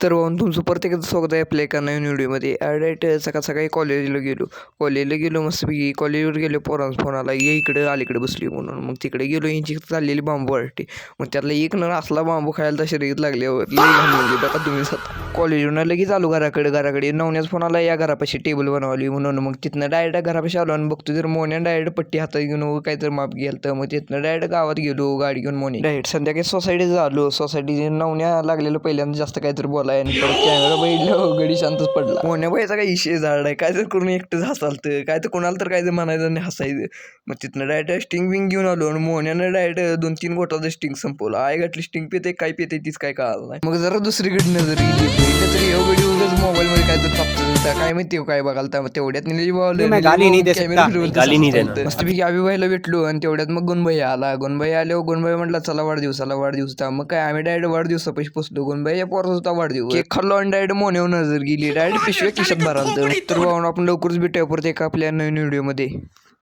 तर भाऊन तुमचं प्रत्येकाचं स्वागत आहे आपल्या एका नवीन व्हिडिओमध्ये. डायरेक्ट सकाळ सकाळी कॉलेजला गेलो मस्तपैकी. कॉलेजवर गेलो, पोरांचा फोन आला, ये इकडे अलीकडे बसली म्हणून. मग तिकडे गेलो, यांची चाललेली बांबू पार्टी. मग त्यातला एक नळ असला बांबू खायला तर शर्यत लागल्यावर लई घालून बघा तुम्ही कॉलेजवरून लगेच आलो घराकडे नवण्याच फोन आला, या घरापाशी टेबल बनवली म्हणून. मग तिथनं डायरेक्ट घरापाशी आलो आणि बघतो तर मोन्या डायरेक्ट पट्टी हातात घेऊन काहीतरी माप गेलं. तर मग तिथनं डायरेक्ट गावात गेलो गाडी घेऊन. मोनी डायरेक्ट संध्याकाळी सोसायटीत आलो. सोसायटी नवण्या लागलेलं पहिल्यांदा जास्त काहीतरी बोलाय आणि परत कॅमेरा बघितलं गडी शांतच पडला. मोन्या बाईचा काही इशे झाड आहे, काय तर करून एकटंच हसालतं, काय तर कोणाला तर काय तर म्हणायचं आणि हसायचं. मग तिथनं डायरेक्ट स्टिंग बिंग घेऊन आलो आणि मोन्यानं डायरेक्ट 2-3 गोटाचं स्टिंग संपवलं. आई घातली स्टिंग पिते काय पिते तीच काय कळालं नाही. मग जरा दुसरीकडे नजर गेली तरी एवढी उगाच मोबाईलमध्ये काय तर तापतं काय माहिती काय बघायला. तेवढ्यात मस्तपैकी अभिभाईला भेटलो आणि तेवढ्यात मग गुणभाई आला. गुणभाई आल्यावर गुणभाई म्हटलं चला वाढदिवस. मग काय आम्ही डायरेक्ट वाढदिवसापाशी पोचलो. गुणभाईच्या पोराचा होता वाढदिवस. केक खाल्लो आणि डायरेक्ट मोन्यावर नजर गेली. डायरेक्ट पिशव्या खिशात भराल. तर भाऊ आपण लवकरच भेटूया परत एका आपल्या नवीन व्हिडिओमध्ये.